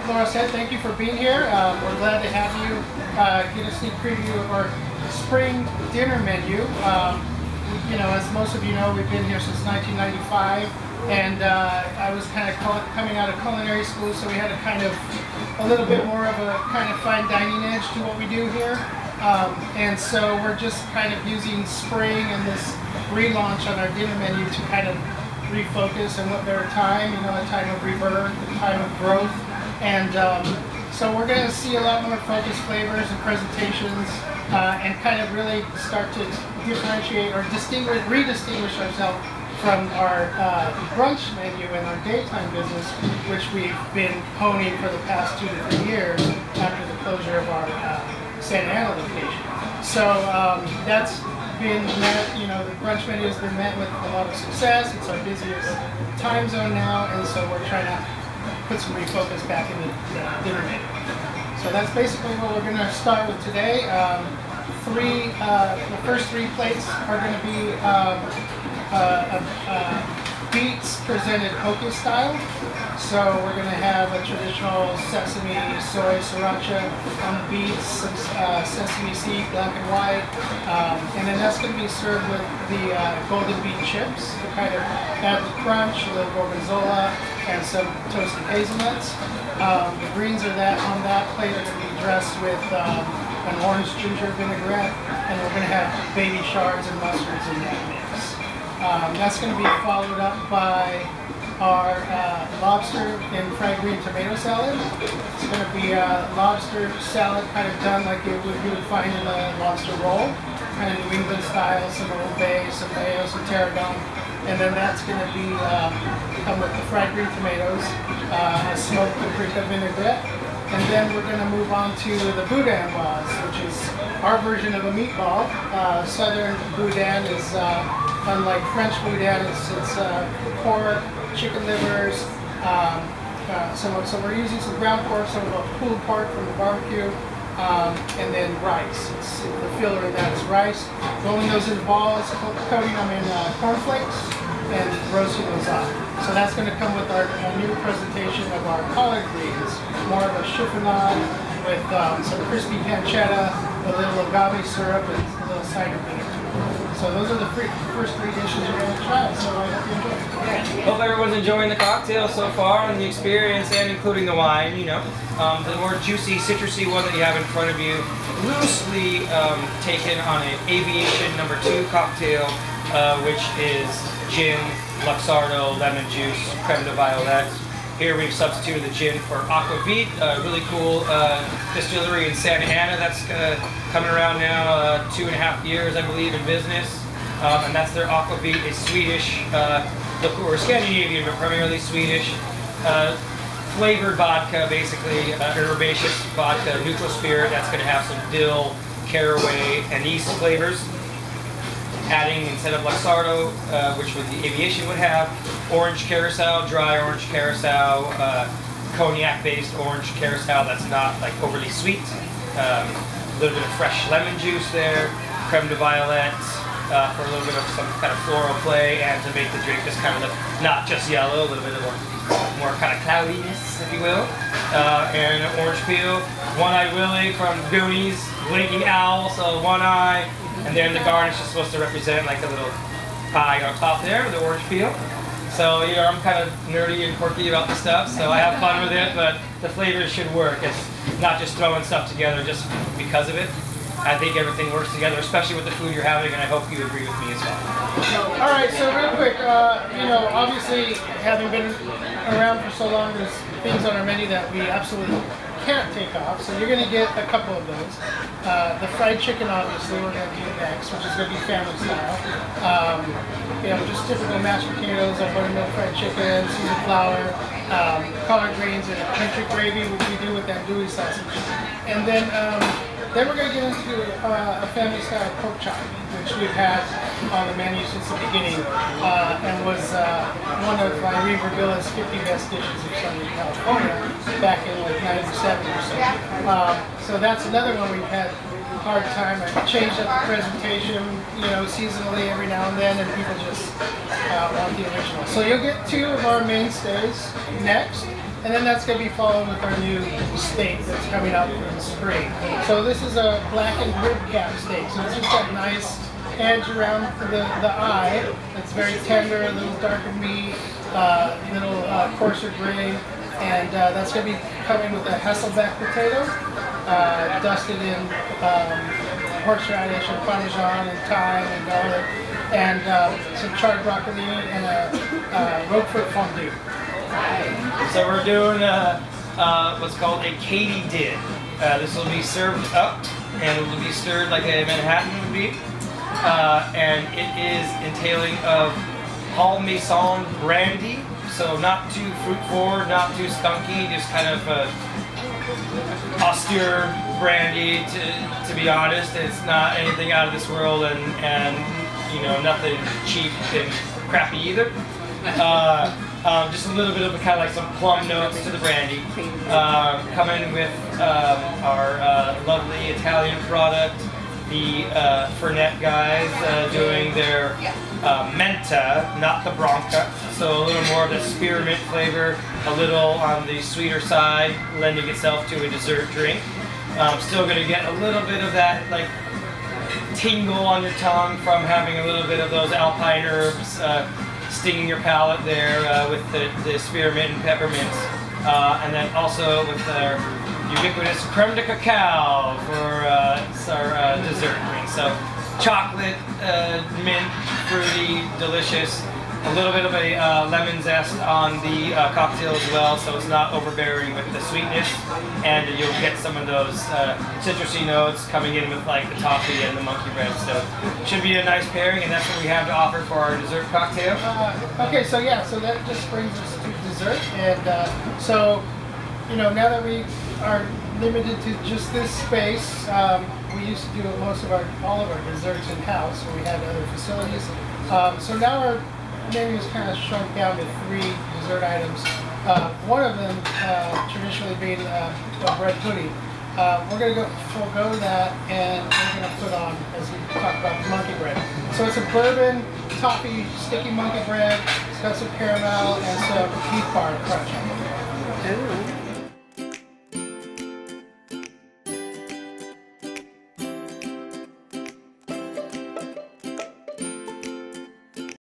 Laura said, thank you for being here. We're glad to have you get a sneak preview of our spring dinner menu. As most of you know, we've been here since 1995, and I was kind of coming out of culinary school, so we had a little bit more of a kind of fine dining edge to what we do here. And so we're just kind of using spring and this relaunch on our dinner menu to kind of refocus, and what better time, a time of rebirth, a time of growth. And so we're going to see a lot more focused flavors and presentations, and kind of really start to differentiate or redistinguish ourselves from our brunch menu and our daytime business, which we've been honing for the past 2 to 3 years after the closure of our Santa Ana location. So that's been met, the brunch menu has been met with a lot of success. It's our busiest time zone now, and so we're trying to put some refocus back in the dinner menu. So that's basically what we're going to start with today. The first 3 plates are going to be beets presented poke style. So we're going to have a traditional sesame, soy, sriracha on the beets, some sesame seed, black and white, and then that's going to be served with the golden beet chips to kind of add the crunch, a little gorgonzola, and some toasted hazelnuts. The greens on that plate are going to be dressed with an orange ginger vinaigrette, and we're going to have baby shards and mustards in that mix. That's going to be followed up by our lobster and fried green tomato salad. It's going to be a lobster salad kind of done like you would find in a lobster roll, kind of New England style, some Old Bay, some mayo, some tarragon. And then that's going to be come with the fried green tomatoes, a smoked paprika vinaigrette. And then we're going to move on to the boudin was, which is our version of a meatball. Southern boudin is unlike French boudin. It's pork, chicken livers. So we're using some ground pork, some of the pulled pork from the barbecue, and then rice. The filler in that is rice. Rolling those in balls, coating them in cornflakes, and roasting those up. So that's going to come with our new presentation of our collard greens, more of a chiffonade with some crispy pancetta, a little agave syrup, and a little cider vinegar. So those are the first 3 dishes you're going to try, so I hope you enjoy. Hope everyone's enjoying the cocktail so far and the experience, and including the wine, The more juicy, citrusy one that you have in front of you, loosely taken on an Aviation No. 2 cocktail, which is gin, Luxardo, lemon juice, creme de violette. Here we've substituted the gin for aquavit, a really cool distillery in Santa Ana that's coming around now, 2.5 years, I believe, in business. And that's their aquavit, a Swedish liqueur, Scandinavian, but primarily Swedish. Flavored vodka, basically, herbaceous vodka, neutral spirit. That's going to have some dill, caraway, anise flavors. Adding, instead of Luxardo, which the Aviation would have, orange curacao, dry orange curacao, cognac-based orange curacao that's not like overly sweet. A little bit of fresh lemon juice there, creme de violette for a little bit of some kind of floral play, and to make the drink just kind of look not just yellow, a little bit of more kind of cloudiness, if you will. And an orange peel, One-Eyed Willie from Goonies, blinking owl, so one eye. And then the garnish is supposed to represent like a little pie on top there with the orange peel. So, I'm kind of nerdy and quirky about the stuff, so I have fun with it, but the flavors should work. It's not just throwing stuff together just because of it. I think everything works together, especially with the food you're having, and I hope you agree with me as well. All right, so real quick, obviously having been around for so long, there's things on our menu that we absolutely can't take off, so you're going to get a couple of those. The fried chicken, obviously, we're going to do next, which is going to be family style. Just typical mashed potatoes, buttermilk fried chicken, seasoned flour, collard greens, and country gravy, which we do with that andouille sausage. And then we're going to get into a family style pork chop, which we've had on the menu since the beginning, and was one of Irene Verbilla's 50 best dishes of Southern California back in like 97 or so. So that's another one we've had a hard time. I changed up the presentation, seasonally every now and then, and people just want the original. So you'll get 2 of our mainstays next. And then that's going to be followed with our new steak that's coming out in the spring. So this is a blackened rib cap steak. So it's just that nice edge around the eye. It's very tender, a little darker meat, little coarser grain. And that's going to be coming with a Hasselback potato, dusted in horseradish and parmesan and thyme and garlic, and some charred broccoli and a Roquefort fondue. So we're doing what's called a katydid. This will be served up, and it will be stirred like a Manhattan would be. And it is entailing of Paul Masson brandy, so not too fruit forward, not too skunky, just kind of austere brandy. To be honest, it's not anything out of this world, and you know, nothing cheap and crappy either. Just a little bit of kind of like some plum notes to the brandy. Coming with our lovely Italian product, the Fernet guys doing their Menta, not the Branca. So a little more of the spearmint flavor, a little on the sweeter side, lending itself to a dessert drink. Still going to get a little bit of that like tingle on your tongue from having a little bit of those alpine herbs stinging your palate there with the spearmint and peppermints. And then also with our ubiquitous creme de cacao for our dessert drink. So chocolate, mint, fruity, delicious. A little bit of a lemon zest on the cocktail as well, so it's not overbearing with the sweetness, and you'll get some of those citrusy notes coming in with like the toffee and the monkey bread. So should be a nice pairing, and that's what we have to offer for our dessert cocktail. Okay, so yeah, so that just brings us to dessert, and so you know, now that we are limited to just this space, we used to do most of all of our desserts in house, so we had other facilities. So now our menu is kind of shrunk down to 3 dessert items. One of them traditionally being a bread pudding. We're going to forego that, and we're going to put on, as we talked about, monkey bread. So it's a bourbon toffee sticky monkey bread. It's got some caramel and some beef bar crunch. Ooh.